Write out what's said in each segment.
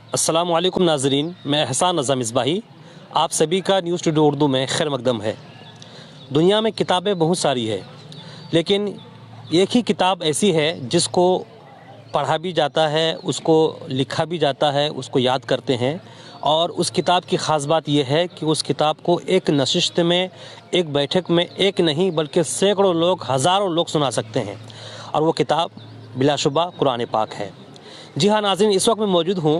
अस्सलामु अलैकुम नाज़रीन, मैं एहसान रज़ा मिसबाही आप सभी का न्यूज़ टुडे उर्दू में खैर मकदम है। दुनिया में किताबें बहुत सारी है, लेकिन एक ही किताब ऐसी है जिसको पढ़ा भी जाता है, उसको लिखा भी जाता है, उसको याद करते हैं। और उस किताब की ख़ास बात यह है कि उस किताब को एक नशिस्त में, एक बैठक में, एक नहीं बल्कि सैकड़ों लोग, हज़ारों लोग सुना सकते हैं। और वो किताब बिलाशुबा कुरान पाक है। जी हाँ नाज़रीन, इस वक्त मैं मौजूद हूँ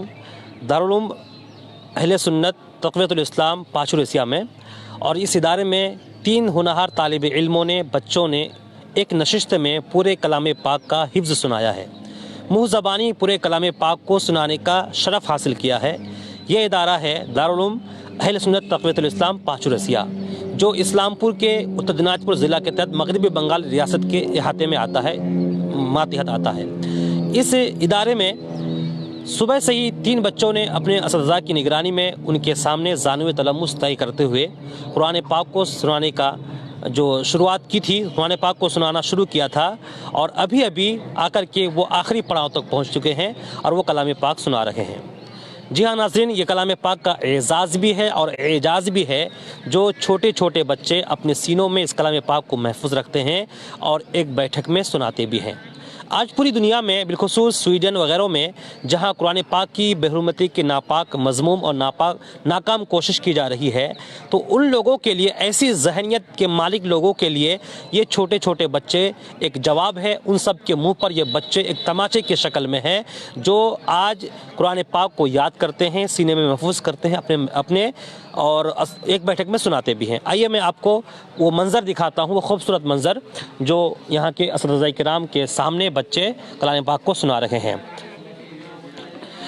दारुल उलूम अहले सुन्नत तक़वियतुल इस्लाम पाशुर एशिया में। और इस इदारे में 3 होनहार तालिब इल्मों ने, बच्चों ने एक नशिस्त में पूरे कलाम पाक का हिफ्ज़ सुनाया है। मुँह ज़बानी पूरे कलाम पाक को सुनाने का शरफ़ हासिल किया है। ये इदारा है दारुल उलूम अहले सुन्नत तक़वियतुल इस्लाम पाशुर एशिया, जो इस्लामपुर के उत्तर दिनाजपुर ज़िला के तहत मगरबी बंगाल रियासत के इहाते में आता है, मातहत आता है। इस इदारे में सुबह से ही 3 बच्चों ने अपने असतिज़ा की निगरानी में उनके सामने ज़ानुए तलम्मुस तय करते हुए कुरान पाक को सुनाने का जो शुरुआत की थी, कुरान पाक को सुनाना शुरू किया था। और अभी अभी आकर के वो आखिरी पड़ाव तक पहुंच चुके हैं और वो कलाम पाक सुना रहे हैं। जी हाँ नाज़रीन, ये कलाम पाक का एजाज़ भी है और एजाज़ भी है जो छोटे छोटे बच्चे अपने सीनों में इस कलाम पाक को महफूज रखते हैं और एक बैठक में सुनाते भी हैं। आज पूरी दुनिया में, बिलखुसूस स्वीडन वगैरह में, जहाँ कुरान पाक की बेहुरमती के नापाक मज़मूम और नाकाम कोशिश की जा रही है, तो उन लोगों के लिए, ऐसी जहनियत के मालिक लोगों के लिए ये छोटे छोटे बच्चे एक जवाब है। उन सब के मुंह पर ये बच्चे एक तमाचे की शक्ल में हैं, जो आज कुरान पाक को याद करते हैं, सीने में महफूज करते हैं अपने और एक बैठक में सुनाते भी हैं। आइए मैं आपको वो मंज़र दिखाता हूँ, वो खूबसूरत मंज़र जो यहाँ के असतिज़ाए किराम के सामने बच्चे कलाम पाक को सुना रहे हैं।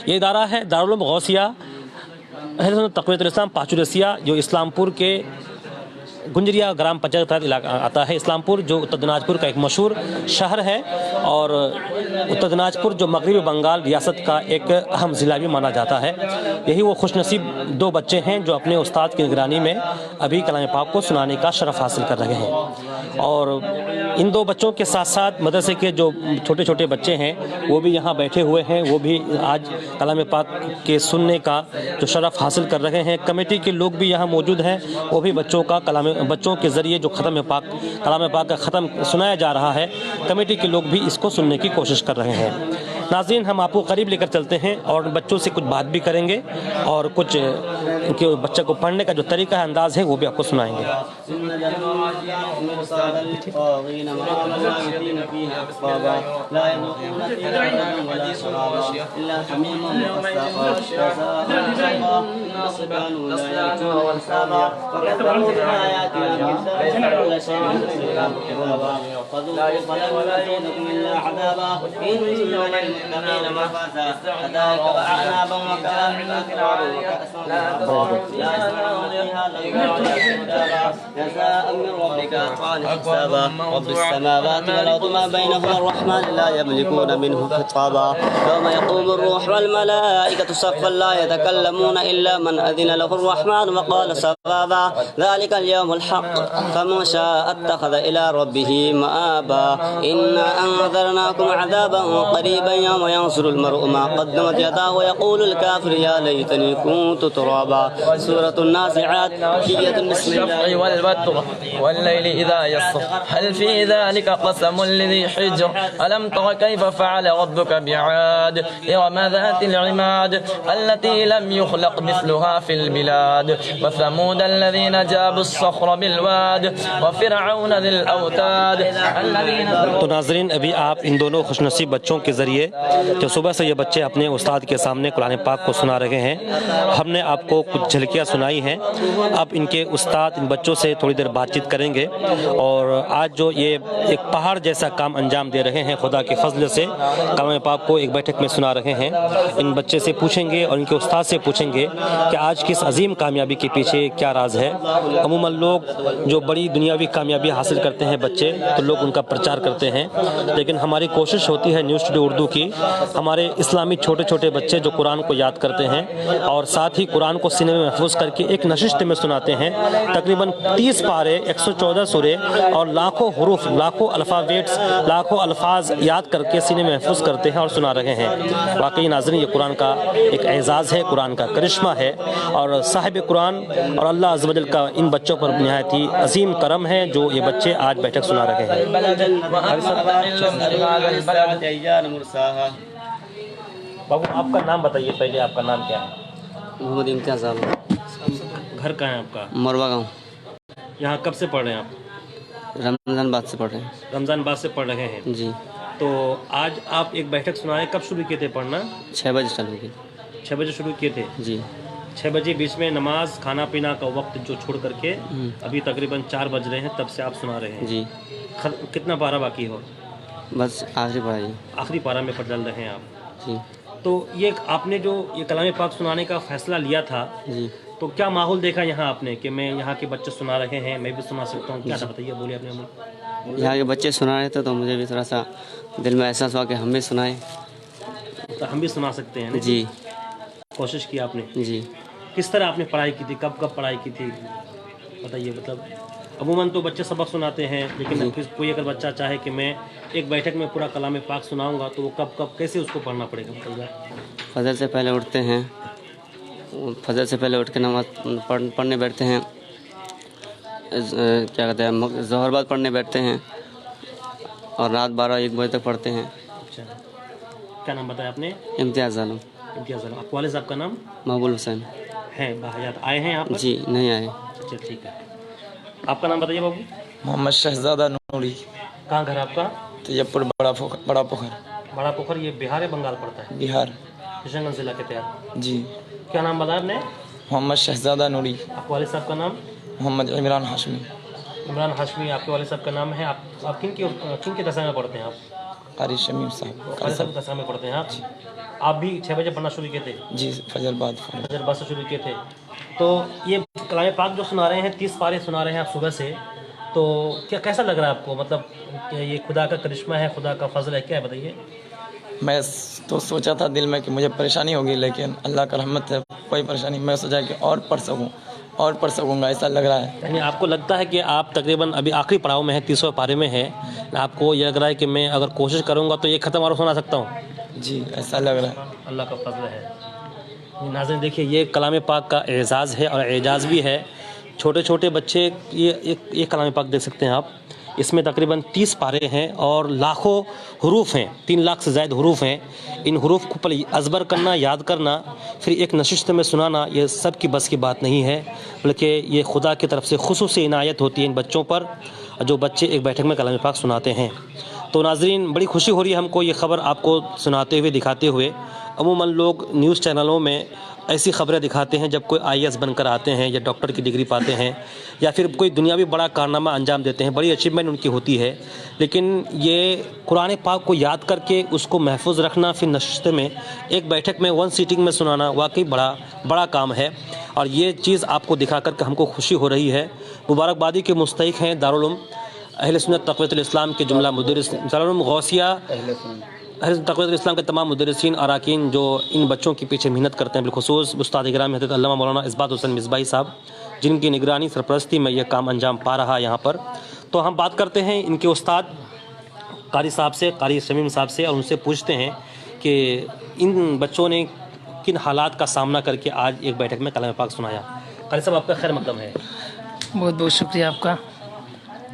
ये इदारा है दारुल उलूम गौसिया अहले सुन्नत तक़वियतुल इस्लाम पाशुर एशिया, जो इस्लामपुर के गुंजरिया ग्राम पंचायत तहत इलाका आता है। इस्लामपुर जो उत्तर दिनाजपुर का एक मशहूर शहर है और उत्तर दिनाजपुर जो मगरबी बंगाल रियासत का एक अहम ज़िला भी माना जाता है। यही वो खुशनसीब 2 बच्चे हैं जो अपने उस्ताद की निगरानी में अभी कलाम पाक को सुनाने का शरफ़ हासिल कर रहे हैं। और इन 2 बच्चों के साथ साथ मदरसे के जो छोटे छोटे बच्चे हैं वो भी यहाँ बैठे हुए हैं, वो भी आज कलाम पाक के सुनने का जो शरफ़ हासिल कर रहे हैं। कमेटी के लोग भी यहाँ मौजूद हैं, वो भी बच्चों के ज़रिए जो कलाम पाक का ख़त्म सुनाया जा रहा है, कमेटी के लोग भी इसको सुनने की कोशिश कर रहे हैं। नाज़रीन, हम आपको करीब लेकर चलते हैं और बच्चों से कुछ बात भी करेंगे और कुछ उनके बच्चे को पढ़ने का जो तरीका है, अंदाज़ है, वो भी आपको सुनाएंगे। رب السماوات والأرض ما بينهما الرحمن لا يملكون منه خطابا يوم يقوم الروح والملائكة صفا لا يتكلمون إلا من أذن له الرحمن وقال صوابا ذلك اليوم الحق فمن شاء اتخذ إلى ربه مآبا إنا أنذرناكم عذابا قريبا يوم ينصر المرء ما قدمت يداه ويقول الكافر يا ليتني كنت ترابا. سورة النازعات. بسم الله والوتر والليل إذا يسر هل في ذلك قسم لذي حجر ألم تر كيف فعل ربك بعاد إرم ذات العماد التي لم يخلق مثلها في البلاد وثمود الذين جابوا الصخر بالواد وفرعون ذي الأوتاد الذين. تو ناظرین، ابھی آپ ان دونوں خوش نصیب بچوں کے ذریعے جو صبح سے یہ بچے اپنے استاد کے سامنے قرآن پاک کو سنا رہے ہیں، ہم نے آپ کو کچھ جھلکیاں سنائی ہیں۔ اب ان کے استاد ان بچوں سے تھوڑی دیر بات چیت کریں گے اور آج جو یہ ایک پہاڑ جیسا کام انجام دے رہے ہیں، خدا کے فضل سے کلام پاک کو ایک بیٹھک میں سنا رہے ہیں، ان بچے سے پوچھیں گے اور ان کے استاد سے پوچھیں گے کہ آج کس عظیم کامیابی کے پیچھے کیا راز ہے۔ عموماً لوگ جو بڑی دنیاوی کامیابی حاصل کرتے ہیں بچے، تو لوگ ان کا پرچار کرتے ہیں، لیکن ہماری کوشش ہوتی ہے نیوز ٹوڈے اردو کی ہی ہمارے اسلامی چھوٹے چھوٹے بچے جو قرآن کو یاد کرتے ہیں اور ساتھ ہی قرآن کو سینے میں محفوظ کر کے ایک نشست میں سناتے ہیں، تقریباً 30 پارے، 114 سورے اور لاکھوں حروف، لاکھوں الفابیٹس، لاکھوں الفاظ یاد کر کے سینے میں محفوظ کرتے ہیں اور سنا رہے ہیں۔ واقعی ناظرین یہ قرآن کا ایک اعزاز ہے، قرآن کا کرشمہ ہے، اور صاحب قرآن اور اللہ عز و جل کا ان بچوں پر نہایت ہی عظیم کرم ہے جو یہ بچے آج بیٹھک سنا رہے ہیں۔ بابو آپ کا نام بتائیے پہلے، آپ کا نام کیا ہے؟ محمد امتیاز عالم، گھر کہاں ہے آپ کا؟ مروا گاؤں، یہاں کب سے پڑھ رہے ہیں آپ؟ رمضان بعد سے پڑھ رہے ہیں رمضان بعد سے پڑھ رہے ہیں۔ جی۔ تو آج آپ ایک بیٹھک سنائے، کب شروع کیے تھے پڑھنا؟ 6 بجے چلو گی 6 بجے شروع کیے تھے۔ جی۔ 6 بجے بیچ میں نماز کھانا پینا کا وقت جو چھوڑ کر کے ابھی تقریباً 4 بج رہے ہیں، تب سے آپ سنا رہے ہیں۔ جی۔ کتنا پارہ باقی ہو؟ بس آخری پڑھائی۔ آخری پارہ میں پڑھ ڈل رہے ہیں آپ۔ جی۔ تو یہ آپ نے جو یہ کلام پاک سنانے کا فیصلہ لیا تھا، جی۔ تو کیا ماحول دیکھا یہاں آپ نے کہ میں یہاں کے بچے سنا رہے ہیں، میں بھی سنا سکتا ہوں؟ کیا تھا بتائیے، بولیے اپنے ہمیں۔ یہاں کے بچے سنا رہے تھے تو مجھے بھی تھوڑا سا دل میں احساس ہوا کہ ہم بھی سنائیں۔ تو ہم بھی سنا سکتے ہیں؟ جی۔ کوشش کی آپ نے؟ جی۔ کس طرح آپ نے پڑھائی کی تھی، کب پڑھائی کی تھی بتائیے؟ مطلب عموماً تو بچے سبق سناتے ہیں، لیکن کوئی اگر بچہ چاہے کہ میں ایک بیٹھک میں پورا کلام پاک سناؤں گا تو وہ کب کیسے اس کو پڑھنا پڑے گا؟ فجر سے پہلے اٹھتے ہیں، فجر سے پہلے اٹھ کے نماز پڑھنے بیٹھتے ہیں، کیا کہتے ہیں، ظہر بعد پڑھنے بیٹھتے ہیں، اور رات 12-1 بجے تک پڑھتے ہیں۔ اچھا، کیا نام بتایا آپ نے؟ امتیاز عالم۔ امتیاز عالم۔ آپ کے والد صاحب کا نام؟ محبوب حسین۔ ہیں باحیات، آئے ہیں یہاں پر؟ جی نہیں آئے۔ اچھا ٹھیک ہے۔ آپ کا نام بتائیے بابو۔ محمد شہزادہ نوری، کہاں گھر آپ کا؟ طیب بڑا پوکھر، بڑا پوکھر۔ یہ بہار ہے بنگال پڑتا ہے؟ بہار، کشن گنج ضلع کے تحت۔ جی۔ کیا نام بتایا آپ نے؟ محمد شہزادہ نوری۔ آپ کے والد صاحب کا نام؟ محمد عمران ہاشمی۔ عمران ہاشمی آپ کے والد صاحب کا نام ہے۔ آپ کن کے درسگاہ میں پڑھتے ہیں آپ؟ قاری شمیم صاحب۔ والد صاحب کے درسگاہ میں پڑھتے ہیں آپ؟ آپ بھی 6 بجے پڑھنا شروع کیے تھے؟ جی، فجر بعد۔ فجر بعد سے شروع کیے تھے۔ تو یہ کلام پاک جو سنا رہے ہیں، 30 پارے سنا رہے ہیں آپ صبح سے، تو کیسا لگ رہا ہے آپ کو؟ مطلب کہ یہ خدا کا کرشمہ ہے، خدا کا فضل ہے، کیا ہے بتائیے؟ میں تو سوچا تھا دل میں کہ مجھے پریشانی ہوگی، لیکن اللہ کا رحمت ہے، کوئی پریشانی۔ میں سوچا کہ اور پڑھ سکوں گا، ایسا لگ رہا ہے۔ یعنی آپ کو لگتا ہے کہ آپ تقریباً ابھی آخری پڑاؤ میں ہے، 30 پارے میں ہے، آپ کو یہ لگ رہا ہے کہ میں اگر کوشش کروں گا تو یہ ختم اور سنا سکتا ہوں؟ جی، ایسا لگ رہا ہے۔ اللہ کا فضل ہے۔ ناظرین دیکھیے، یہ کلام پاک کا اعزاز ہے اور اعجاز بھی ہے۔ چھوٹے چھوٹے بچے یہ کلام پاک دیکھ سکتے ہیں آپ، اس میں تقریباً 30 پارے ہیں اور لاکھوں حروف ہیں، 3 لاکھ سے زائد حروف ہیں۔ ان حروف کو ازبر کرنا، یاد کرنا، پھر ایک نشست میں سنانا، یہ سب کی بس کی بات نہیں ہے، بلکہ یہ خدا کی طرف سے خصوصی عنایت ہوتی ہے ان بچوں پر جو بچے ایک بیٹھک میں کلام پاک سناتے ہیں۔ تو ناظرین بڑی خوشی ہو رہی ہے ہم کو یہ خبر آپ کو سناتے ہوئے، دکھاتے ہوئے۔ عموماً لوگ نیوز چینلوں میں ایسی خبریں دکھاتے ہیں جب کوئی IAS بن کر آتے ہیں یا ڈاکٹر کی ڈگری پاتے ہیں یا پھر کوئی دنیاوی بڑا کارنامہ انجام دیتے ہیں، بڑی اچیومنٹ ان کی ہوتی ہے، لیکن یہ قرآن پاک کو یاد کر کے اس کو محفوظ رکھنا، پھر نشست میں ایک بیٹھک میں 1 سیٹنگ میں سنانا واقعی بڑا کام ہے، اور یہ چیز آپ کو دکھا کر کے ہم کو خوشی ہو رہی ہے۔ مبارکبادی کے مستحق ہیں دارالعلوم اہل سنت تقویۃ الاسلام کے جملہ مدرس، دارالعلوم غوثیہ اہل تقویۃ الاسلام کے تمام مدرسین اراکین جو ان بچوں کے پیچھے محنت کرتے ہیں، بالخصوص استاد گرامی حضرت علامہ مولانا اثبات حسین مصباحی صاحب، جن کی نگرانی سرپرستی میں یہ کام انجام پا رہا ہے یہاں پر۔ تو ہم بات کرتے ہیں ان کے استاد قاری صاحب سے، قاری شمیم صاحب سے، اور ان سے پوچھتے ہیں کہ ان بچوں نے کن حالات کا سامنا کر کے آج ایک بیٹھک میں کلام پاک سنایا۔ قاری صاحب آپ کا خیر مقدم ہے۔ بہت بہت شکریہ آپ کا۔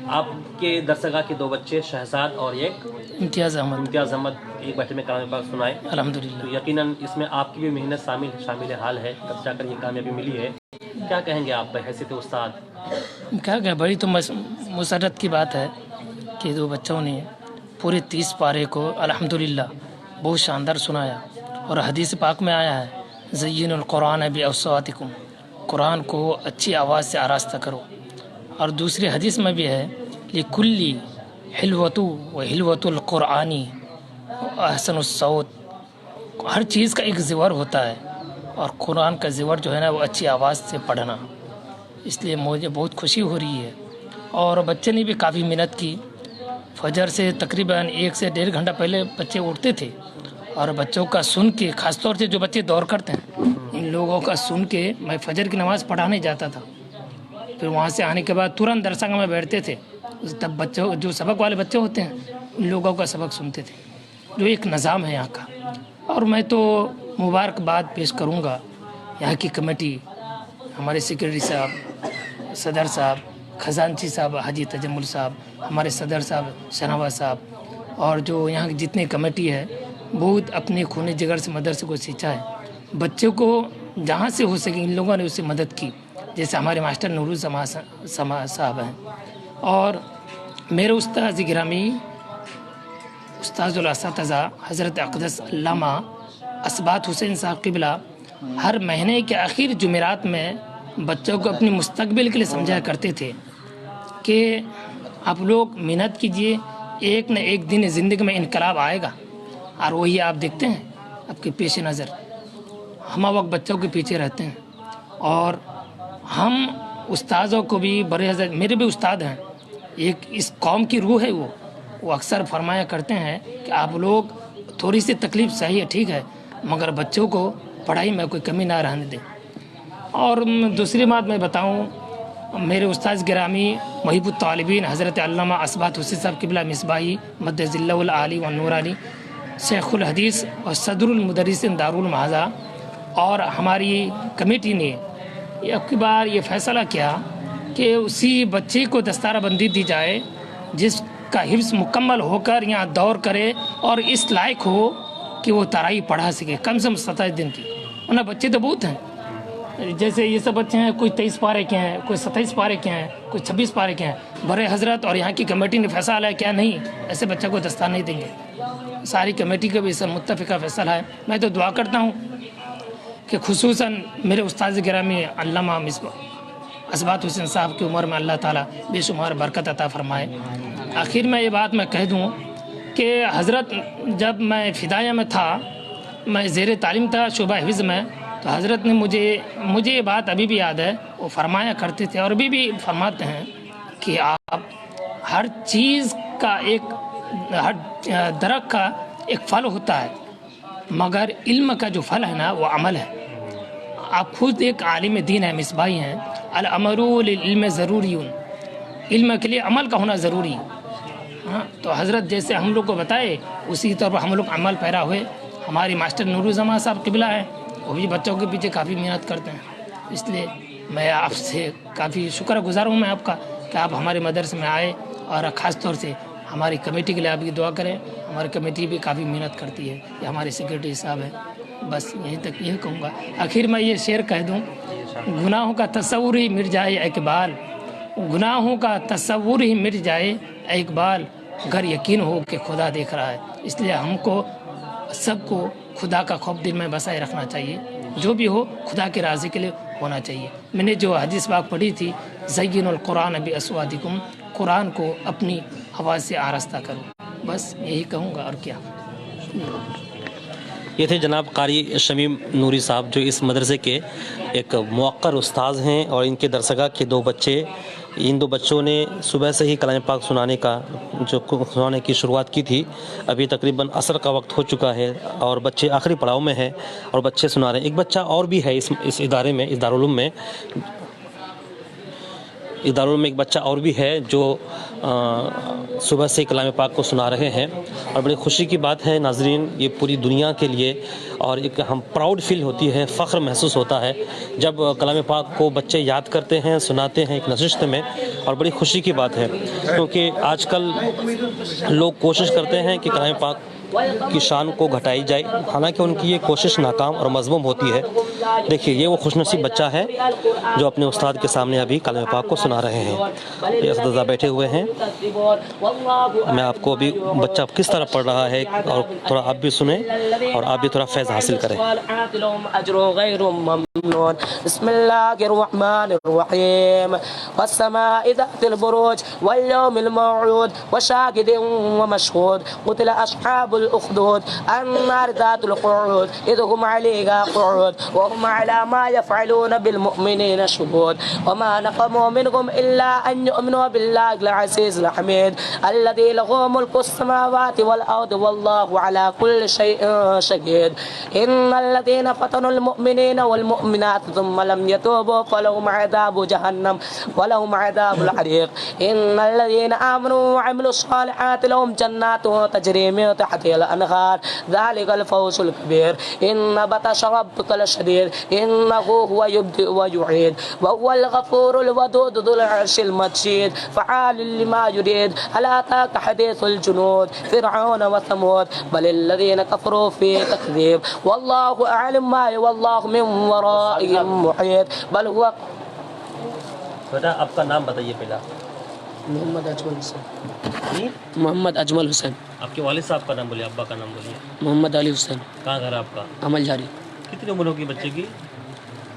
آپ کے درسگاہ کے 2 بچے شہزاد اور ایک امتیاز احمد ایک بیٹھے میں کلام پاک سنائے، الحمدللہ۔ تو یقیناً اس میں آپ کی بھی محنت شامل حال ہے، تب جا کر یہ کامیابی ملی ہے۔ کیا کہیں گے آپ بحیثیت استاد؟ کیا کہ بڑی تو مسرت کی بات ہے کہ 2 بچوں نے پورے 30 پارے کو الحمدللہ بہت شاندار سنایا، اور حدیث پاک میں آیا ہے زین القرآن باصواتکم، قرآن کو اچھی آواز سے آراستہ کرو، اور دوسری حدیث میں بھی ہے لکلی حلوۃ و حلوۃ القرآنی احسن الصوت، ہر چیز کا ایک زیور ہوتا ہے، اور قرآن کا زیور جو ہے نا وہ اچھی آواز سے پڑھنا، اس لیے مجھے بہت خوشی ہو رہی ہے۔ اور بچے نے بھی کافی محنت کی، فجر سے تقریباً 1 سے 1.5 گھنٹہ پہلے بچے اٹھتے تھے اور بچوں کا سن کے، خاص طور سے جو بچے دور کرتے ہیں ان لوگوں کا سن کے میں فجر کی نماز پڑھانے جاتا تھا. پھر وہاں سے آنے کے بعد ترنت درسگاہ میں بیٹھتے تھے. تب بچوں جو سبق والے بچے ہوتے ہیں ان لوگوں کا سبق سنتے تھے. جو ایک نظام ہے یہاں کا. اور میں تو مبارکباد پیش کروں گا یہاں کی کمیٹی، ہمارے سیکریٹری صاحب، صدر صاحب، خزانچی صاحب حاجی تجمل صاحب، ہمارے صدر صاحب شناواز صاحب، اور جو یہاں کی جتنی کمیٹی ہے بہت اپنے خون جگر سے مدرسے کو سینچا ہے. بچوں کو جہاں سے ہو سکے ان لوگوں نے اس سے مدد کی، جیسے ہمارے ماسٹر نوروز صاحب ہیں. اور میرے استاد گرامی استاذ الاساتذہ حضرت اقدس علامہ اسبات حسین صاحب قبلہ ہر مہینے کے آخر جمعرات میں بچوں کو اپنی مستقبل کے لیے سمجھایا کرتے تھے کہ آپ لوگ محنت کیجئے، ایک نہ ایک دن زندگی میں انقلاب آئے گا. اور وہی آپ دیکھتے ہیں آپ کے پیش نظر ہم وقت بچوں کے پیچھے رہتے ہیں. اور ہم استاذوں کو بھی بڑے حضرت میرے بھی استاد ہیں، ایک اس قوم کی روح ہے. وہ اکثر فرمایا کرتے ہیں کہ آپ لوگ تھوڑی سی تکلیف صحیح ہے، ٹھیک ہے، مگر بچوں کو پڑھائی میں کوئی کمی نہ رہنے دیں. اور دوسری بات میں بتاؤں، میرے استاذ گرامی محب الطالبین حضرت علامہ اسبات حسین صاحب قبلہ مصباحی مد ذلہ العالی و نور علی، شیخ الحدیث اور صدر المدرسین دارالمعاذہ، اور ہماری کمیٹی نے اب کی بار یہ فیصلہ کیا کہ اسی بچے کو دستارہ بندی دی جائے جس کا حفظ مکمل ہو کر یہاں دور کرے اور اس لائق ہو کہ وہ ترائی پڑھا سکے، کم سے کم 27 دن کی. ورنہ بچے تو بہت ہیں، جیسے یہ سب بچے ہیں، کوئی 23 پارے کے ہیں، کوئی 27 پارے کے ہیں، کوئی 26 پارے کے ہیں. بڑے حضرت اور یہاں کی کمیٹی نے فیصلہ لیا کیا نہیں، ایسے بچوں کو دستار نہیں دیں گے. ساری کمیٹی کا بھی اس متفقہ فیصلہ ہے. میں تو دعا کرتا ہوں کہ خصوصاً میرے استاد گرامی علامہ اسبات حسین صاحب کی عمر میں اللہ تعالیٰ بے شمار برکت عطا فرمائے. آخر میں یہ بات میں کہہ دوں کہ حضرت جب میں فدایہ میں تھا، میں زیر تعلیم تھا شعبہ حفظ میں، تو حضرت نے مجھے یہ بات ابھی بھی یاد ہے، وہ فرمایا کرتے تھے اور ابھی بھی فرماتے ہیں کہ آپ ہر چیز کا ہر درخت کا ایک پھل ہوتا ہے، مگر علم کا جو پھل ہے نا وہ عمل ہے. آپ خود ایک عالم دین ہیں، مصباحی ہیں. الامر للعلم ضروری، علم کے لیے عمل کا ہونا ضروری. ہاں، تو حضرت جیسے ہم لوگ کو بتائے اسی طور پر ہم لوگ عمل پیرا ہوئے. ہماری ماسٹر نوروز صاحب قبلہ ہے، وہ بھی بچوں کے پیچھے کافی محنت کرتے ہیں. اس لیے میں آپ سے کافی شکر گزار ہوں میں آپ کا کہ آپ ہمارے مدرسے میں آئے، اور خاص طور سے ہماری کمیٹی کے لیے آپ کی دعا کریں. ہماری کمیٹی بھی کافی محنت کرتی ہے، یہ ہمارے سیکریٹری صاحب ہیں. بس یہیں تک یہ کہوں گا. آخر میں یہ شعر کہہ دوں، گناہوں کا تصور ہی مٹ جائے اقبال، گناہوں کا تصور ہی مٹ جائے اقبال، اگر یقین ہو کہ خدا دیکھ رہا ہے. اس لیے ہم کو سب کو خدا کا خوف دل میں بسائے رکھنا چاہیے. جو بھی ہو خدا کے راضی کے لیے ہونا چاہیے. میں نے جو حدیث پاک پڑھی تھی، زین القرآن باصواتکم، قرآن کو اپنی آواز سے آراستہ کرو. بس یہی کہوں گا اور کیا. یہ تھے جناب قاری شمیم نوری صاحب، جو اس مدرسے کے ایک موقر استاذ ہیں، اور ان کے درسگاہ کے 2 بچے، ان 2 بچوں نے صبح سے ہی کلام پاک سنانے کی شروعات کی تھی. ابھی تقریباً عصر کا وقت ہو چکا ہے اور بچے آخری پڑاؤ میں ہیں اور بچے سنا رہے ہیں. ایک بچہ اور بھی ہے اس ادارے میں، اس دارالعلوم میں ایک بچہ اور بھی ہے جو صبح سے کلام پاک کو سنا رہے ہیں. اور بڑی خوشی کی بات ہے ناظرین، یہ پوری دنیا کے لیے، اور ایک ہم پراؤڈ فیل ہوتی ہے، فخر محسوس ہوتا ہے جب کلام پاک کو بچے یاد کرتے ہیں، سناتے ہیں ایک نشست میں. اور بڑی خوشی کی بات ہے کیونکہ آج کل لوگ کوشش کرتے ہیں کہ کلام پاک کی شان کو گھٹائی جائے، حالانکہ ان کی یہ کوشش ناکام اور مذموم ہوتی ہے. دیکھیے یہ وہ خوش نصیب بچہ ہے جو اپنے استاد کے سامنے ابھی کلام پاک کو سنا رہے ہیں. یہ اساتذہ بیٹھے ہوئے ہیں، میں آپ کو ابھی بچہ کس طرح پڑھ رہا ہے اور تھوڑا آپ بھی سنیں اور آپ بھی تھوڑا فیض حاصل کریں. بسم اللہ الرحمن الرحیم. والسماء ذات البروج واليوم الموعود وشاهد ومشهود قتل اصحاب الاخدود النار ذات القعود اذ هم عليها قعود وهم على ما يفعلون بالمؤمنين شهود وما نقموا منهم إلا أن يؤمنوا بالله العزيز الحميد الذي له ملك السماوات والأرض والله على كل شيء شهيد إن الذين فتنوا المؤمنين والمؤمنات ثم لم يتوبوا فلهم عذاب جهنم ولهم عذاب الحريق إن الذين آمنوا وعملوا الصالحات لهم جنات تجري من تحتها الأنهار ذلك الفوز الكبير إن بطش ربك لشديد إنه هو يبدئ ويعيد وهو الغفور الودود ذو العرش المجيد فعال لما يريد هل أتاك حديث الجنود فرعون وثمود بل الذين كفروا في تكذيب والله أعلم ما والله من ورائهم محيط بل هو بیٹا آپ کا نام بتائیے پہلا. محمد اجمل حسین. جی محمد اجمل حسین. آپ کے والد صاحب کا نام بولیے, ابا کا نام بولیے. محمد علی حسین. کہاں گھر ہے آپ کا؟ عمل جاری. کتنی عمر ہوگی بچے کی؟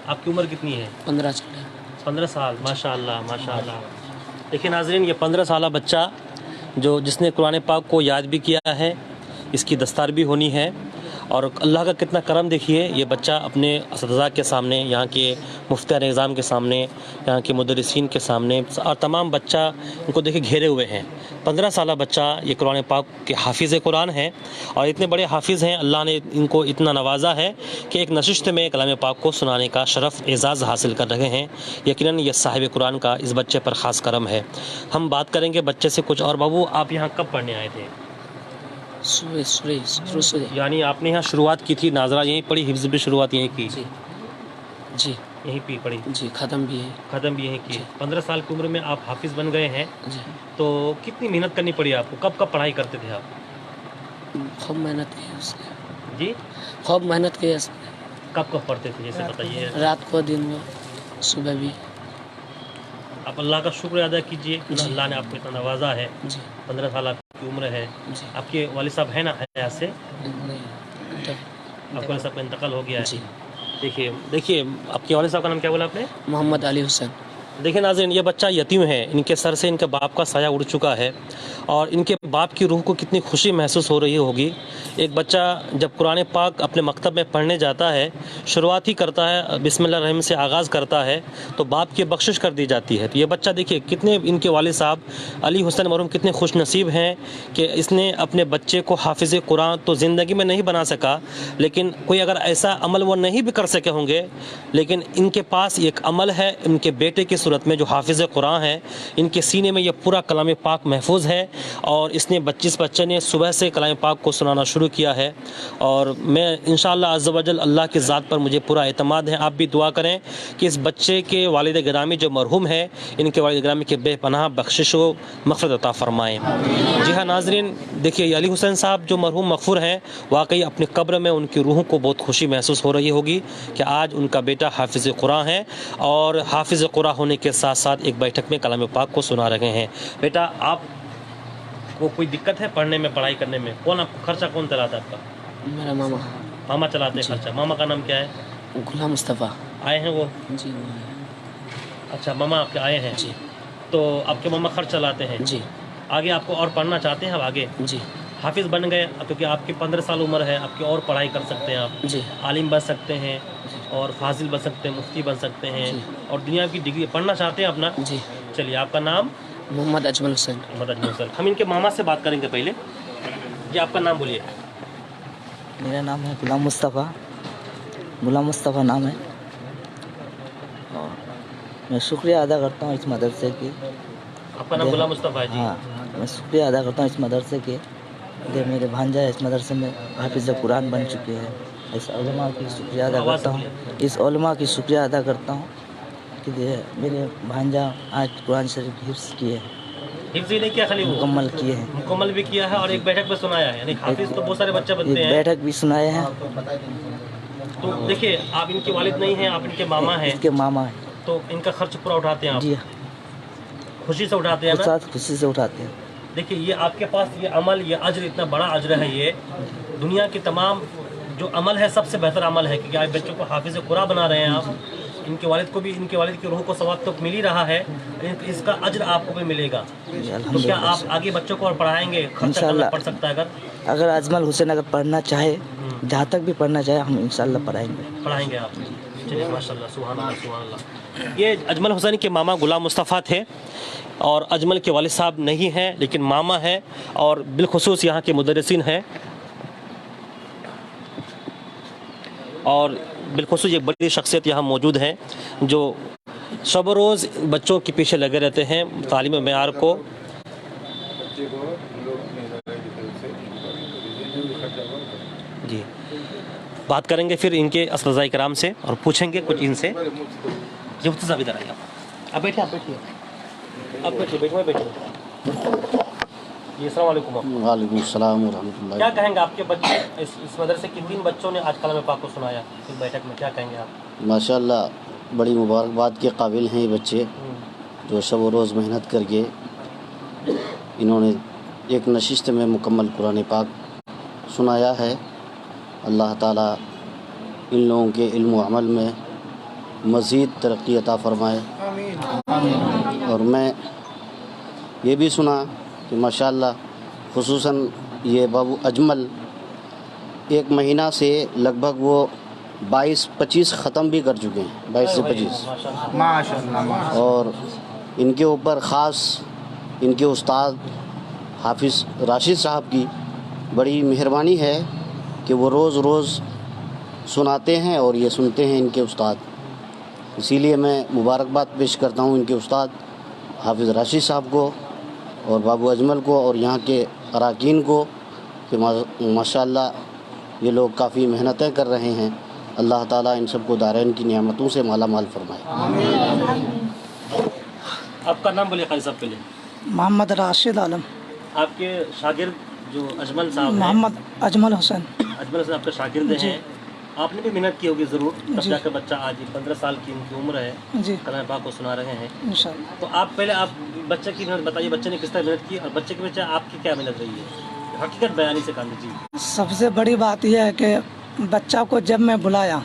آپ کی عمر کتنی ہے؟ 15 سال. 15 سال. ماشاء اللہ ماشاء اللہ. دیکھیں ناظرین, یہ 15 سالہ بچہ جس نے قرآن پاک کو یاد بھی کیا ہے, اس کی دستار بھی ہونی ہے, اور اللہ کا کتنا کرم دیکھیے, یہ بچہ اپنے اساتذہ کے سامنے, یہاں کے مفتیان نظام کے سامنے, یہاں کے مدرسین کے سامنے, اور تمام بچہ ان کو دیکھے گھیرے ہوئے ہیں. 15 سالہ بچہ یہ قرآن پاک کے حافظ قرآن ہیں, اور اتنے بڑے حافظ ہیں, اللہ نے ان کو اتنا نوازا ہے کہ ایک نشست میں کلام پاک کو سنانے کا شرف اعزاز حاصل کر رہے ہیں. یقیناً یہ صاحب قرآن کا اس بچے پر خاص کرم ہے. ہم بات کریں گے بچے سے کچھ اور. بابو, آپ یہاں کب پڑھنے آئے تھے؟ یعنی آپ نے یہاں شروعات کی تھی, ناظرہ یہیں پڑھی, حفظ بھی شروعات یہیں کی؟ جی یہیں پہ پڑھی جی. ختم بھی ہے. ختم بھی یہیں کی. 15 سال کی عمر میں آپ حافظ بن گئے ہیں, تو کتنی محنت کرنی پڑی آپ کو؟ کب پڑھائی کرتے تھے آپ؟ خوب محنت کی اس نے. جی خوب محنت کی اس نے. کب پڑھتے تھے جیسے بتائیے؟ رات کو, دن میں, صبح بھی. آپ اللہ کا شکر ادا کیجئے کہ اللہ نے آپ کو اتنا نوازا ہے. 15 سال آپ کی عمر ہے. آپ کے والد صاحب ہیں نا حیات سے؟ آپ کے والد صاحب کا انتقال ہو گیا ہے. دیکھیے آپ کے والد صاحب کا نام کیا بولا آپ نے؟ محمد علی حسین. دیکھیں ناظرین, یہ بچہ یتیم ہے, ان کے سر سے ان کے باپ کا سایہ اڑ چکا ہے, اور ان کے باپ کی روح کو کتنی خوشی محسوس ہو رہی ہوگی. ایک بچہ جب قرآن پاک اپنے مکتب میں پڑھنے جاتا ہے, شروعات ہی کرتا ہے, بسم اللہ الرحمن سے آغاز کرتا ہے, تو باپ کی بخشش کر دی جاتی ہے. تو یہ بچہ دیکھیے کتنے ان کے والد صاحب علی حسین مرحوم کتنے خوش نصیب ہیں کہ اس نے اپنے بچے کو حافظ قرآن تو زندگی میں نہیں بنا سکا, لیکن کوئی اگر ایسا عمل وہ نہیں بھی کر سکے ہوں گے, لیکن ان کے پاس ایک عمل ہے ان کے بیٹے کی صورت میں جو حافظ قرآن ہے. ان کے سینے میں یہ پورا کلام پاک محفوظ ہے, اور اس بچے نے صبح سے کلام پاک کو سنانا شروع کیا ہے. اور میں انشاءاللہ عز و جل اللہ کی ذات پر مجھے پورا اعتماد ہے. آپ بھی دعا کریں کہ اس بچے کے والد گرامی جو مرحوم ہے, ان کے والد گرامی کے بے پناہ بخشش و مغفرت عطا فرمائیں. جی ہاں ناظرین, دیکھیے علی حسین صاحب جو مرحوم مغفور ہیں, واقعی اپنی قبر میں ان کی روح کو بہت خوشی محسوس ہو رہی ہوگی کہ آج ان کا بیٹا حافظ قرآن ہے, اور حافظ قرآن ہونے کے ساتھ ساتھ ایک بیٹھک میں کلام پاک کو سنا رہے ہیں. بیٹا, آپ کو کوئی دقت ہے پڑھنے میں, پڑھائی کرنے میں؟ خرچہ کون چلاتا ہے آپ کا؟ میرا ماما چلاتے ہیں خرچہ. ماما کا نام کیا ہے؟ غلام مصطفیٰ. آئے ہیں وہ؟ جی. اچھا, ماما آپ کے آئے ہیں. جی. تو آپ کے ماما خرچ چلاتے ہیں. جی. آگے آپ کو اور پڑھنا چاہتے ہیں اب آگے؟ جی. حافظ بن گئے کیونکہ آپ کی 15 سال عمر ہے, آپ کی اور پڑھائی کر سکتے ہیں, آپ جی. عالم بن سکتے ہیں, اور فاضل بن سکتے ہیں, مفتی بن سکتے ہیں, اور دنیا کی ڈگری پڑھنا چاہتے ہیں اپنا. جی. چلیے, آپ کا نام؟ محمد اجمل حسین. محمد اجمل حسین. ہم ان کے ماما سے بات کریں گے پہلے. جی, آپ کا نام بولیے. میرا نام ہے غلام مصطفیٰ. غلام مصطفیٰ نام ہے, اور میں شکریہ ادا کرتا ہوں اس مدرسے کی. آپ کا نام غلام مصطفیٰ ہے؟ جی. ہاں, میں شکریہ ادا کرتا ہوں اس مدرسے کے, میرے بھانجا اس مدرسے میں حافظ قرآن بن چکے ہیں. اس علماء کی شکریہ ادا کرتا ہوں, اس علماء کی شکریہ ادا کرتا ہوں کہ میرے بھانجا آج قرآن شریف حفظ کیے, حفظ ہی نہیں کیا, خالی مکمل کیے ہیں. مکمل بھی کیا ہے, اور ایک بیٹھک پہ سنایا ہے. یعنی حافظ تو بہت سارے بچے بنتے ہیں, ایک بیٹھک بھی سنائے ہیں. تو دیکھیے, آپ ان کے والد نہیں ہیں, آپ ان کے ماما ہیں. اس کے ماما ہیں. تو ان کا خرچ پورا اٹھاتے ہیں آپ؟ جی, خوشی سے اٹھاتے ہیں نا؟ ساتھ خوشی سے اٹھاتے ہیں. دیکھیے, یہ آپ کے پاس یہ عمل, یہ اجر, اتنا بڑا اجر ہے. یہ دنیا کی تمام جو عمل ہے سب سے بہتر عمل ہے, کیونکہ آپ بچوں کو حافظ قرآن بنا رہے ہیں. آپ ان کے والد کو بھی, ان کے والد کی روح کو ثواب تو مل ہی رہا ہے, اس کا اجر آپ کو بھی ملے گا. تو کیا آپ آگے بچوں کو اور پڑھائیں گے؟ خرچہ کرنا پڑ سکتا ہے اگر اجمل حسین اگر پڑھنا چاہے, جہاں تک بھی پڑھنا چاہے, ہم انشاءاللہ پڑھائیں گے. پڑھائیں گے آپ. चलिए माशाल्लाह, सुभान अल्लाह, सुभान अल्लाह। ये अजमल हुसैनी के मामा गुलाम मुस्तफ़ा थे और अजमल के वालिद साहब नहीं हैं लेकिन मामा हैं और बिलखुसूस यहाँ के मुदर्रिसीन हैं और बिलखुसूस एक बड़ी शख्सियत यहाँ मौजूद हैं जो शब रोज़ बच्चों के पीछे लगे रहते हैं तालीम मेयार को। जी, बात करेंगे फिर इनके असलज़ाए कराम से और पूछेंगे कुछ इनसे। जी मुफ्ती साहब इधर आइए, आप बैठिए, आप बैठिए। जी अस्सलाम वालेकुम। वालेकुम सलाम व रहमतुल्लाह। क्या कहेंगे आपके बच्चे इस मदरसे के 3 बच्चों ने आज कलाम पाक को सुनाया इस बैठक में, क्या कहेंगे आप? माशाअल्लाह बड़ी मुबारकबाद के काबिल हैं ये बच्चे जो शब व रोज़ मेहनत करके इन्होंने एक नशिस्त में मुकम्मल कुरान पाक सुनाया है। अल्लाह ताला इन लोगों के इल्म व अमल में मज़ीद तरक्की अता फ़रमाए। और मैं ये भी सुना कि माशाअल्लाह खुसूसन ये बाबू अजमल 1 महीना से लगभग वो 22-25 ख़त्म भी कर चुके हैं, 22 से 25 माशाअल्लाह। और इनके ऊपर ख़ास इनके उस्ताद हाफिज़ राशिद साहब की बड़ी मेहरबानी है कि वो रोज़ सुनाते हैं और ये सुनते हैं इनके उस्ताद। इसीलिए मैं मुबारकबाद पेश करता हूँ इनके उस्ताद हाफिज़ राशिद साहब को और बाबू अजमल को और यहाँ के अराकीन को कि माशाअल्लाह ये लोग काफ़ी मेहनतें कर रहे हैं। अल्लाह ताला इन सबको दारैन की नियामतों से माला माल फरमाए। आपका नाम बोलिए क़ारी साहब पहले। मोहम्मद राशिद आलम। आपके शागिर्द जो अजमल साहब मोहम्मद अजमल हुसैन। अजमल हुसैन आपके शागिर्द हैं, आपने भी मेहनत की होगी ज़रूर, तब जाकर बच्चा आज 15 साल की उनकी उम्र है जी कलाम पाक को सुना रहे हैं इंशाअल्लाह। तो आप पहले आप बच्चे की मेहनत बताइए, बच्चे ने किस तरह मेहनत की और बच्चे के बच्चे आपकी क्या मेहनत रही है, हकीकत बयानी से काम लीजिए। सबसे बड़ी बात यह है कि बच्चा को जब मैं बुलाया,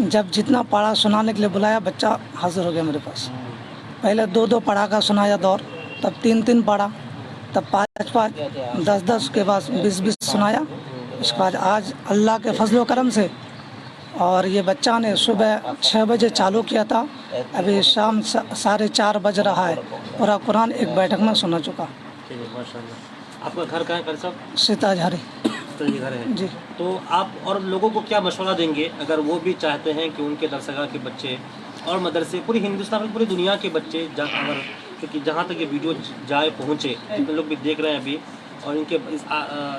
जब जितना पढ़ा सुनाने के लिए बुलाया बच्चा हाजिर हो गया मेरे पास। पहले 2-2 पढ़ा का सुनाया दौर, तब 3-3 पढ़ा, तब 5-5, 10-10 के बाद 20-20 सुनाया। उसके बाद आज अल्लाह के फजल करम से और ये बच्चा ने सुबह 6 बजे चालू किया था, अभी शाम 4:30 बज रहा है, पूरा कुरान एक बैठक में सुना चुका। माशाअल्लाह। आपका घर कहाँ है साहब? सीताझारी घर है जी। तो आप और लोगों को क्या मशवरा देंगे अगर वो भी चाहते हैं कि उनके दरसगाह के बच्चे और मदरसे पूरी हिंदुस्तान में पूरी दुनिया के बच्चे अगर, क्योंकि जहाँ तक ये वीडियो जाए पहुँचे, जितने लोग भी देख रहे हैं अभी और इनके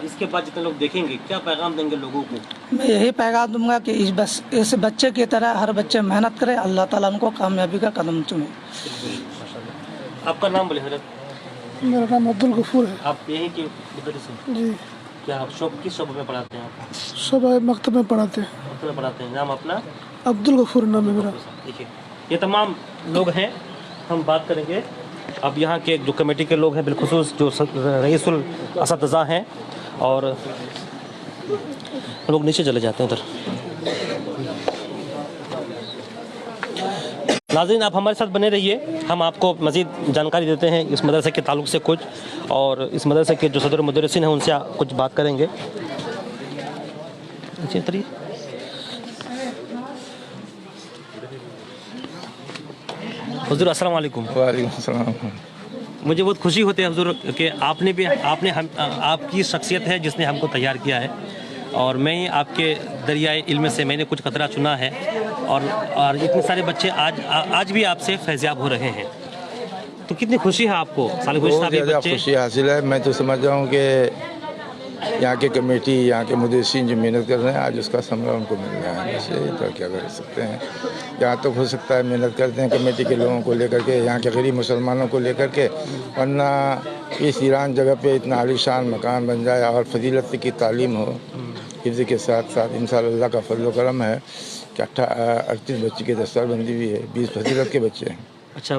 इसके बाद जितने लोग देखेंगे, क्या पैगाम देंगे लोगों को? मैं यही पैगाम दूंगा कि इस बच्चे की तरह हर बच्चे मेहनत करे, अल्लाह ताला उनको कामयाबी का कदम चुने। आपका नाम बोले हजरत? मेरा नाम अब्दुल गफूर है। आप यहीं के मुदर्रिस हैं? जी। क्या आप किस शोबे में पढ़ाते हैं आप? सब मकतब में पढ़ाते हैं। मकतब में पढ़ाते हैं। नाम अपना? अब्दुल गफूर नाम है मेरा। देखिए ये तमाम लोग हैं, हम बात करेंगे अब यहाँ के जो कमेटी के लोग हैं, बिलखुसूस जो रईसुल असतिज़ा हैं और लोग नीचे चले जाते हैं उधर। नाज़रीन आप हमारे साथ बने रहिए, हम आपको मज़ीद जानकारी देते हैं इस मदरसे के ताल्लुक़ से कुछ, और इस मदरसे के जो सदर मुदर्रिसीन हैं उनसे कुछ बात करेंगे। हुज़ूर अस्सलाम वालेकुम। वालेकुम सलाम। मुझे बहुत खुशी होती है हुज़ूर कि आपकी शख्सियत है जिसने हमको तैयार किया है और मैं आपके दरियाए इल्म से मैंने कुछ कतरा चुना है और इतने सारे बच्चे आज भी आपसे फैज़याब हो रहे हैं, तो कितनी खुशी है आपको? बहुत ज़्यादा खुशी हासिल है। मैं तो समझ रहा हूँ कि यहाँ के कमेटी, यहाँ के मुदर्रिसीन जो मेहनत कर रहे हैं आज उसका समरा उनको मिल रहा है। वैसे तो क्या कर सकते हैं, यहाँ तो हो सकता है मेहनत करते हैं कमेटी के लोगों को लेकर के, यहाँ के गरीब मुसलमानों को लेकर के, वरना इस ईरान जगह पे इतना आलीशान मकान बन जाए और फजीलत की तालीम हो, हिफ्ज़ के साथ साथ इंशाअल्लाह अल्लाह का फजल करम है कि 38 बच्चे की दस्तारबंदी भी है, 20 फजीलत के बच्चे हैं। अच्छा,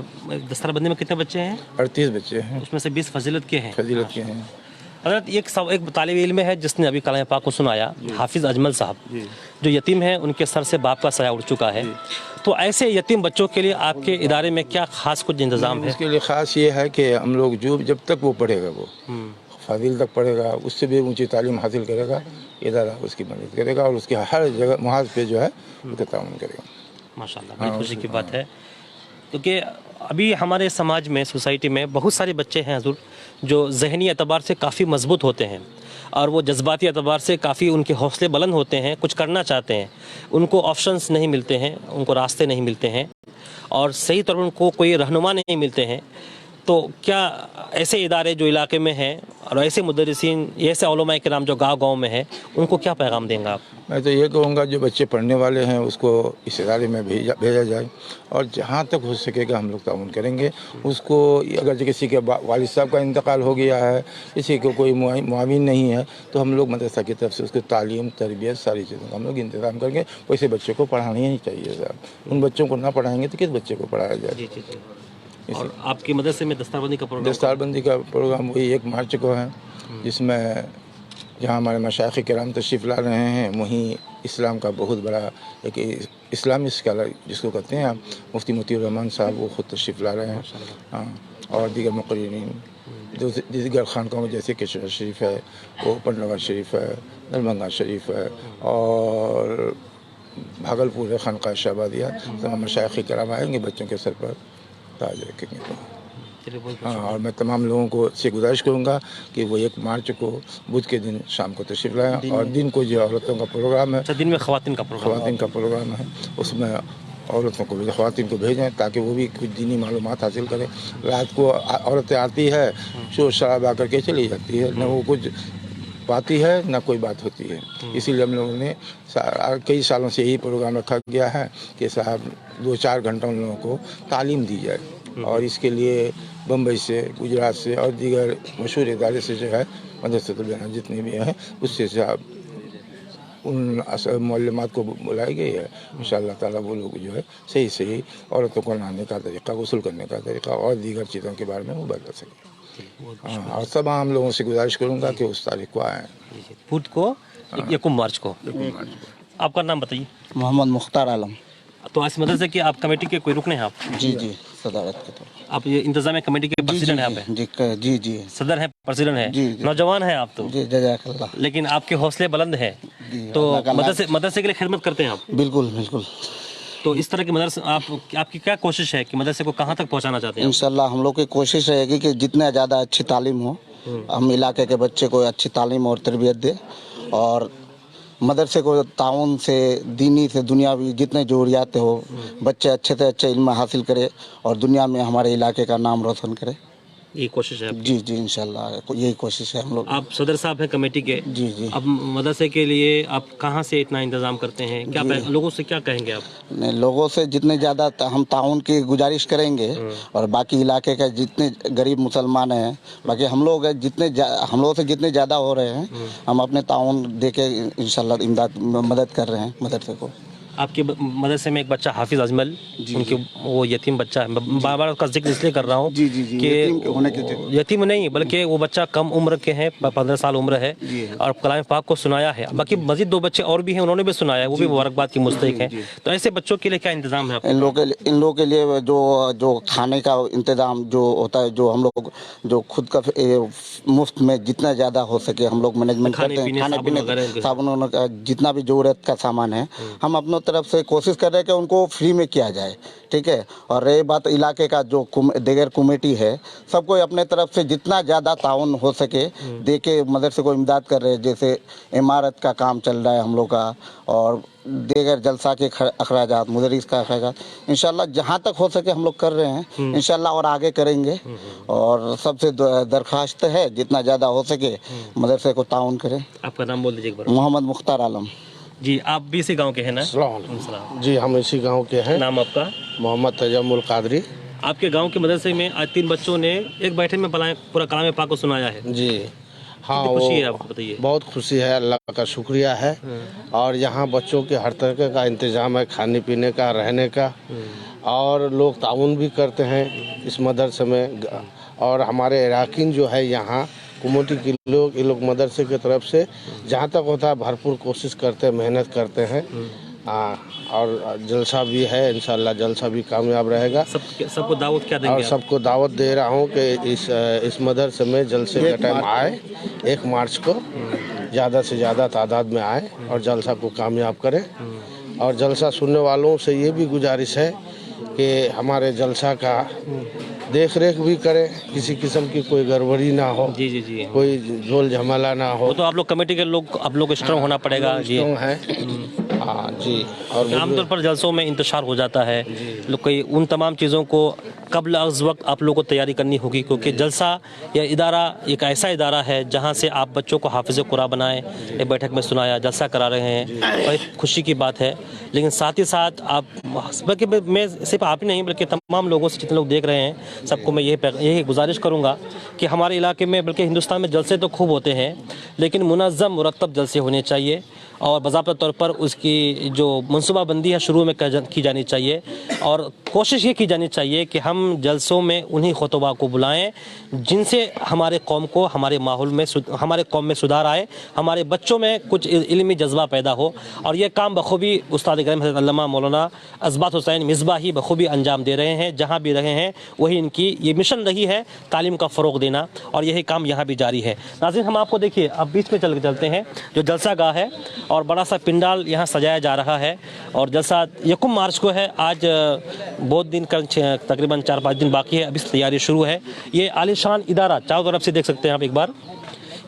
दस्तारबंदी में कितने बच्चे हैं? 38 बच्चे हैं, उसमें से 20 फजीलत के हैं। फजीलत के हैं। हज़रत एक तालिब इल्म है जिसने अभी कलाम पाक को सुनाया, हाफिज़ अजमल साहब, जो यतीम हैं, उनके सर से बाप का साया उड़ चुका है, तो ऐसे यतीम बच्चों के लिए आपके इदारे में क्या ख़ास कुछ इंतज़ाम है? इसके लिए ख़ास ये है कि हम लोग जब तक वो पढ़ेगा वो फाजिल तक पढ़ेगा, उससे भी ऊंची तालीम हासिल करेगा, इदारा उसकी मदद करेगा और उसकी हर जगह महाज पे जो है उसका ताउन करेगा। माशाल्लाह, बड़ी खुशी की बात है, क्योंकि अभी हमारे समाज में, सोसाइटी में बहुत सारे बच्चे हैं हजूर जो ज़हनी एतबार से काफ़ी मजबूत होते हैं और वो जज्बाती एतबार से काफ़ी उनके हौसले बुलंद होते हैं, कुछ करना चाहते हैं, उनको ऑप्शंस नहीं मिलते हैं, उनको रास्ते नहीं मिलते हैं और सही तौर पर उनको कोई रहनुमा नहीं मिलते हैं। तो क्या ऐसे इदारे जो इलाके में हैं और ऐसे मुदर्रिसीन, ऐसे उलमा किराम जो गांव-गांव में हैं, उनको क्या पैगाम देंगे आप? मैं तो ये कहूँगा जो बच्चे पढ़ने वाले हैं उसको इस इदारे में भेजा जाए और जहाँ तक हो सकेगा हम लोग ताउन करेंगे उसको। अगर किसी के वालिद साहब का इंतकाल हो गया है, किसी को कोई मुआविन नहीं है, तो हम लोग मदरसा की तरफ से उसको तालीम, तरबियत, सारी चीज़ों का हम लोग इंतज़ाम करेंगे। वैसे बच्चे को पढ़ाना ही नहीं चाहिए साहब, उन बच्चों को ना पढ़ाएंगे तो किस बच्चे को पढ़ाया जाए। जी जी जी। और आपके मदरसे में दस्तारबंदी का प्रोग्राम? दस्तारबंदी का प्रोग्राम वही 1 मार्च को है, जिसमें जहाँ हमारे मशाइख किराम तशरीफ़ ला रहे हैं, वहीं इस्लाम का बहुत बड़ा एक इस्लामी स्कॉलर जिसको कहते हैं मुफ्ती मोतीउर रहमान साहब, वो ख़ुद तशरीफ़ ला रहे हैं। हाँ, और दीगर मुक़र्रिरीन दीगर खानकाहों जैसे केशर शरीफ है, वो पटनगर शरीफ है, दरभंगा शरीफ है और भागलपुर है खानका शहबादिया। तमाम मशाइख किराम आएंगे, बच्चों के सर पर ताज रखेंगे। हाँ, और मैं तमाम लोगों को से गुजारिश करूँगा कि वो 1 मार्च को बुध के दिन शाम को तशरीफ़ लाएँ और दिन को जो औरतों का प्रोग्राम है, अच्छा, दिन में ख़वातीन का प्रोग्राम है, उसमें औरतों को ख़वातीन को भेजें ताकि वो भी कुछ दीनी मालूमात हासिल करें। रात को औरतें आती है, शोर शराबा करके चली जाती है, न वो कुछ पाती है न कोई बात होती है। इसीलिए हम लोगों ने कई सालों से यही प्रोग्राम रखा गया है कि साहब 2-4 घंटा उन लोगों को तालीम दी जाए और इसके लिए बम्बई से, गुजरात से और दीगर मशहूर इदारे से जो है मदरसतुल बयान जितने भी हैं उससे साहब उन मुअल्लिमात को बुलाई गई है। इंशाअल्लाह ताला वो लोग जो है सही सही औरतों को नहाने का तरीका, गुस्ल करने का तरीका और दीगर चीज़ों के बारे में वो बता सकें। हाँ, और सब आम लोगों से गुजारिश करूँगा कि उस तारीख को आएँ, बुध को 1 मार्च को। आपका नाम बताइए? मोहम्मद मुख्तार आलम। तो आज मदरसे की आप कमेटी के कोई रुकन हैं आप? जी जी, सदारत के तौर। आप ये इंतजामिया कमेटी के प्रेसिडेंट हैं आप? जी जी, सदर हैं, प्रेसिडेंट हैं, जी। नौजवान हैं आप तो? जी, जज़ाकल्लाह। लेकिन आपके हौसले बुलंद हैं, तो मदरसे के लिए खिदमत करते हैं आप? बिल्कुल बिल्कुल। तो इस तरह के मदरसे आपकी क्या कोशिश है कि मदरसे को कहाँ तक पहुँचाना चाहते हैं? इंशाल्लाह हम लोग की कोशिश रहेगी कि जितने ज़्यादा अच्छी तालीम हो, हम इलाके के बच्चे को अच्छी तालीम और तरबियत दे और मदरसे को ताउन से, दीनी से, दुनियावी जितने ज़रूरियात हो, बच्चे अच्छे से अच्छे इल्म हासिल करे और दुनिया में हमारे इलाके का नाम रोशन करे। ये कोशिश है आपकी? जी जी, इंशाल्लाह यही कोशिश है हम लोग। आप सदर साहब हैं कमेटी के? जी जी। अब मदरसे के लिए आप कहाँ से इतना इंतजाम करते हैं? क्या लोगों से क्या कहेंगे आप? लोगों से जितने ज़्यादा हम ताउन की गुजारिश करेंगे और बाकी इलाके के जितने गरीब मुसलमान हैं, बाकी हम लोग हम लोगों से जितने ज़्यादा हो रहे हैं, हम अपने ताउन दे के इंशाल्लाह इमदाद मदद कर रहे हैं मदरसे को। आपके मदरसे में एक बच्चा हाफिज अजमल, उनके वो यतीम बच्चा है, बार बार उसका जिक्र इसलिए कर रहा हूँ कि यतीम नहीं बल्कि वो बच्चा कम उम्र के हैं, 15 साल उम्र है और कलाम पाक को सुनाया है। बाकी मजीद 2 बच्चे और भी हैं, उन्होंने भी सुनाया है, वो भी मुबारकबाद की मुस्तहिक हैं। तो ऐसे बच्चों के लिए क्या इंतजाम है? इन लोगों के लिए जो खाने का इंतजाम जो होता है, जो हम लोग जो खुद का मुफ्त में जितना ज़्यादा हो सके हम लोग मैनेजमेंट करते हैं। खाने पीने, साबुन का जितना भी ज़रूरत का सामान है, हम अपनों तरफ से कोशिश कर रहे हैं कि उनको फ्री में किया जाए, ठीक है। और रही बात इलाके का जो दीगर कमेटी है, सबको अपने तरफ से जितना ज़्यादा ताउन हो सके दे के मदरसे को इमदाद कर रहे हैं। जैसे इमारत का काम चल रहा है हम लोग का और दीगर जलसा के अखराजात, मुदरिस का अखराजात, इंशाल्लाह जहाँ तक हो सके हम लोग कर रहे हैं इंशाल्लाह और आगे करेंगे। और सबसे दरख्वास्त है जितना ज़्यादा हो सके मदरसे को ताउन करें। आपका नाम बोल दीजिए एक बार। मोहम्मद मुख्तार आलम। जी, आप भी इसी गांव के हैं ना? जी, हम इसी गांव के हैं। नाम आपका? मोहम्मद तजम्मुल कादरी। आपके गांव के मदरसे में आज 3 बच्चों ने एक बैठक में पूरा कलाम पाक को सुनाया है। जी हाँ, खुशी है आपको? बताइए। बहुत खुशी है, अल्लाह का शुक्रिया है। और यहाँ बच्चों के हर तरह का इंतजाम है, खाने पीने का, रहने का, और लोग ताउन भी करते हैं इस मदरसे में। और हमारे इराकीन जो है यहाँ कम्युनिटी के लोग, ये लोग मदरसे की तरफ से जहाँ तक होता है भरपूर कोशिश करते हैं, मेहनत करते हैं। हाँ, और जलसा भी है, इंशाल्लाह जलसा भी कामयाब रहेगा। सबको दावत क्या देंगे और सबको दावत दे रहा हूँ कि इस मदरसे में जलसे का टाइम आए, 1 मार्च को ज़्यादा से ज़्यादा तादाद में आए और जलसा को कामयाब करें। और जलसा सुनने वालों से ये भी गुजारिश है कि हमारे जलसा का देख रेख भी करें, किसी किस्म की कोई गड़बड़ी ना हो, जी जी जी, कोई झोल झमेला ना हो। वो तो आप लोग कमेटी के लोग, आप लोग को स्ट्रांग होना पड़ेगा जी। स्ट्रांग है, हाँ जी। और आमतौर पर जलसों में इंतशार हो जाता है, लोग कोई उन तमाम चीज़ों को कबल अज़ वक्त आप लोगों को तैयारी करनी होगी, क्योंकि जलसा या इदारा एक ऐसा इदारा है जहाँ से आप बच्चों को हाफिज़ कुरान बनाएं। एक बैठक में सुनाया, जलसा करा रहे हैं और एक खुशी की बात है। लेकिन साथ ही साथ आप, बल्कि मैं सिर्फ आप ही नहीं बल्कि तमाम लोगों से जितने लोग देख रहे हैं सबको मैं यही गुजारिश करूँगा कि हमारे इलाके में, बल्कि हिंदुस्तान में जलसे तो खूब होते हैं, लेकिन मुनज़्ज़म मुरतब जलसे होने चाहिए और बाज़ाब्ता तौर पर उसकी जो मनसूबाबंदी है शुरू में की जानी चाहिए। और कोशिश ये की जानी चाहिए कि हम जलसों में उन्हीं खुतबा को बुलाएं जिनसे हमारे कौम को, हमारे माहौल में, हमारे कौम में सुधार आए, हमारे बच्चों में कुछ इल्मी जज्बा पैदा हो। और ये काम बखूबी उस्ताद करम हज़रत अल्लामा मौलाना असबात हुसैन मिसबाही बखूबी अंजाम दे रहे हैं। जहाँ भी रहे हैं वही इनकी ये मिशन रही है, तालीम का फ़रोग़ देना, और यही काम यहाँ भी जारी है। नाज़रीन, हम आपको देखिए अब बीच में चलते हैं जो जलसा गाह है और बड़ा सा पिंडाल यहाँ सजाया जा रहा है। और जलसा 1 मार्च को है। आज बहुत दिन का तकरीबन 4-5 दिन बाकी है, अभी तैयारी शुरू है। ये आलीशान इदारा चारों तरफ से देख सकते हैं आप एक बार,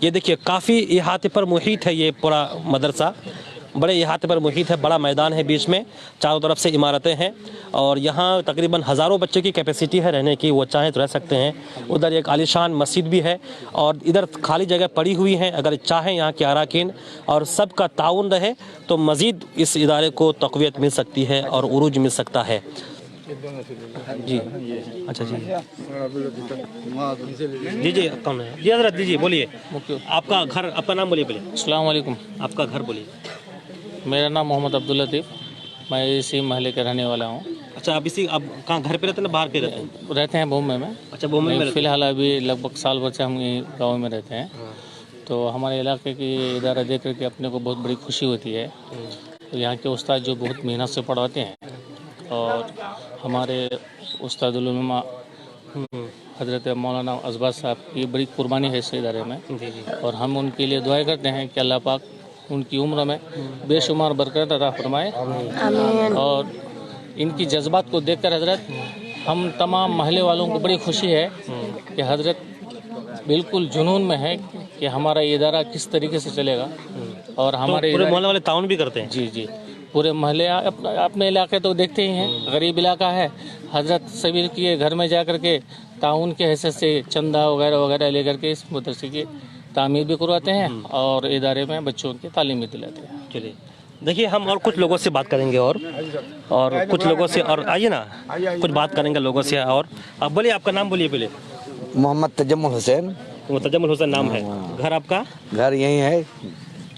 ये देखिए काफ़ी इहाते पर मुहित है ये पूरा मदरसा, बड़े इहाते पर मुहित है, बड़ा मैदान है बीच में, चारों तरफ से इमारतें हैं और यहाँ तकरीबन हज़ारों बच्चों की कैपेसिटी है रहने की, वो चाहें तो रह सकते हैं। उधर एक आलीशान मस्जिद भी है और इधर खाली जगह पड़ी हुई है। अगर चाहें यहाँ के अराकीन और सबका ताउन रहे तो मज़ीद इस इदारे को तक़वियत मिल सकती है और उरूज मिल सकता है। जी अच्छा जी जी जी, कौन है जी? हज़रत दीजिए, बोलिए आपका घर, आपका नाम बोलिए पहले। अस्सलाम वालेकुम। आपका घर बोलिए। मेरा नाम मोहम्मद अब्दुल लतीफ़, मैं इसी महल्ले का रहने वाला हूँ। अच्छा, आप इसी, आप कहाँ घर पे रहते हैं ना बाहर पे रहते हैं? रहते हैं बॉम्बे में। अच्छा, बॉम्बे में फ़िलहाल अभी लगभग साल भर से हम गाँव में रहते हैं। तो हमारे इलाके की इदारा देख कर के अपने को बहुत बड़ी खुशी होती है। तो यहाँ के उस्ताद जो बहुत मेहनत से पढ़ाते हैं और हमारे उस्तादुल उलमा हज़रत मौलाना असबात साहब की बड़ी कुर्बानी है इस इदारे में, और हम उनके लिए दुआ करते हैं कि अल्लाह पाक उनकी उम्र में बेशुमार बरकत अता फरमाए। और इनकी जज्बात को देखकर हज़रत हम तमाम महल्ले वालों को बड़ी खुशी है कि हज़रत बिल्कुल जुनून में है कि हमारा ये इदारा किस तरीके से चलेगा। और हमारे पूरे मोहल्ले वाले ताउन भी करते हैं? जी जी, पूरे महल्ले अपने इलाके तो देखते ही हैं, गरीब इलाका है। हज़रत सभी के घर में जा कर के ताउन के हैसियत से चंदा वगैरह वगैरह लेकर के इस मदरसे की तामीर भी करवाते हैं और इदारे में बच्चों की तालीम भी दिलाते हैं। चलिए देखिए, हम और कुछ लोगों से बात करेंगे और कुछ लोगों से, और आइए ना कुछ बात करेंगे लोगों से। और आप बोलिए, आपका नाम बोलिए पहले। मोहम्मद तजम्मुल हुसैन। तजम्मुल हुसैन नाम है। घर आपका? घर यही है,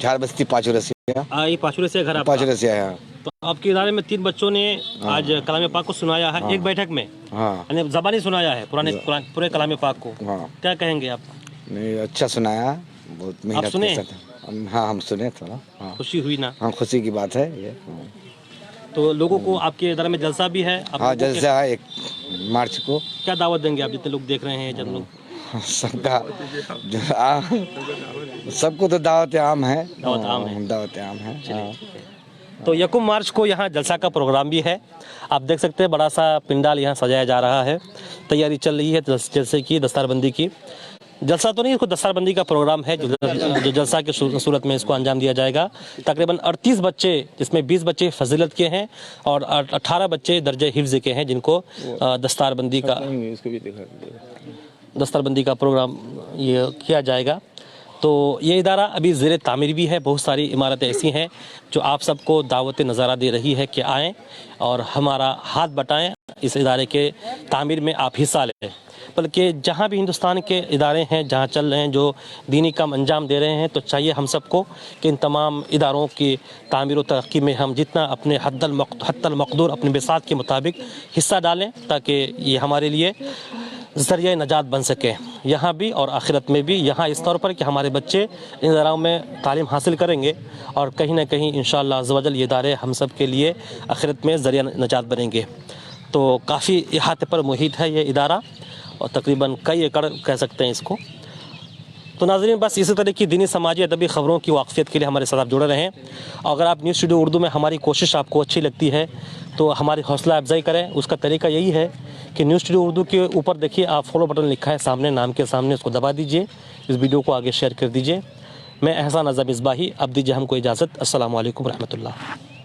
झाड़ बस्ती पाचुरसिया। ये पाचुरसिया घर आपका? पाचुरसिया है। तो आपके इदारे में 3 बच्चों ने आज कलाम पाक को सुनाया है एक बैठक में, यानी ज़बानी सुनाया है पूरे कलाम पाक को। क्या कहेंगे आप? नहीं, अच्छा सुनाया, बहुत मेहनत सुने? हाँ, हम सुने थोड़ा। खुशी हुई ना? हाँ, खुशी की बात है ये। तो लोगों को आपके इदारे में जलसा भी है? हाँ, जलसा है 1 मार्च को। क्या दावत देंगे आप जितने लोग देख रहे हैं? जब लोग सबका सबको तो दावत आम है। दावत आम है। तो 1 मार्च को यहाँ जलसा का प्रोग्राम भी है। आप देख सकते हैं बड़ा सा पिंडाल यहाँ सजाया जा रहा है, तैयारी चल रही है जलसे की, दस्तारबंदी की। जलसा तो नहीं, इसको दस्तारबंदी का प्रोग्राम है जो जलसा की सूरत में इसको अंजाम दिया जाएगा। तकरीबन 38 बच्चे, जिसमें 20 बच्चे फजीलत के हैं और 18 बच्चे दर्जे हिफ्ज़ के हैं, जिनको दस्तारबंदी का प्रोग्राम ये किया जाएगा। तो ये इदारा अभी ज़ेर तामीर भी है। बहुत सारी इमारतें ऐसी हैं जो आप सबको दावत नज़ारा दे रही है कि आएँ और हमारा हाथ बटाएं, इस इदारे के तामीर में आप हिस्सा लें। बल्कि जहाँ भी हिंदुस्तान के इदारे हैं जहाँ चल रहे हैं, जो दीनी काम अंजाम दे रहे हैं, तो चाहिए हम सबको कि इन तमाम इदारों की तामीर व तरक्की में हम जितना अपने हद्दल मक़दूर अपने बिसात के मुताबिक हिस्सा डालें, ताकि ये हमारे लिए ذریعہ نجات بن سکے یہاں بھی اور آخرت میں بھی. یہاں اس طور پر کہ ہمارے بچے ان اداروں میں تعلیم حاصل کریں گے اور کہیں نہ کہیں انشاءاللہ عز و جل یہ ادارے ہم سب کے لیے آخرت میں ذریعہ نجات بنیں گے. تو کافی احاطے پر محیط ہے یہ ادارہ اور تقریباً کئی ایکڑ کہہ سکتے ہیں اس کو. تو ناظرین بس اسی طرح کی دینی سماجی ادبی خبروں کی واقفیت کے لیے ہمارے ساتھ آپ جڑے رہیں. اگر آپ نیوز اسٹوڈیو اردو میں ہماری کوشش آپ کو اچھی لگتی ہے تو ہماری حوصلہ افزائی کریں. اس کا طریقہ یہی ہے کہ نیوز اسٹوڈیو اردو کے اوپر دیکھیے آپ فالو بٹن لکھا ہے سامنے نام کے سامنے, اس کو دبا دیجئے, اس ویڈیو کو آگے شیئر کر دیجئے. میں احسان اعظم مصباحی, اب دیجئے ہم کو اجازت. السلام علیکم ورحمۃ اللہ.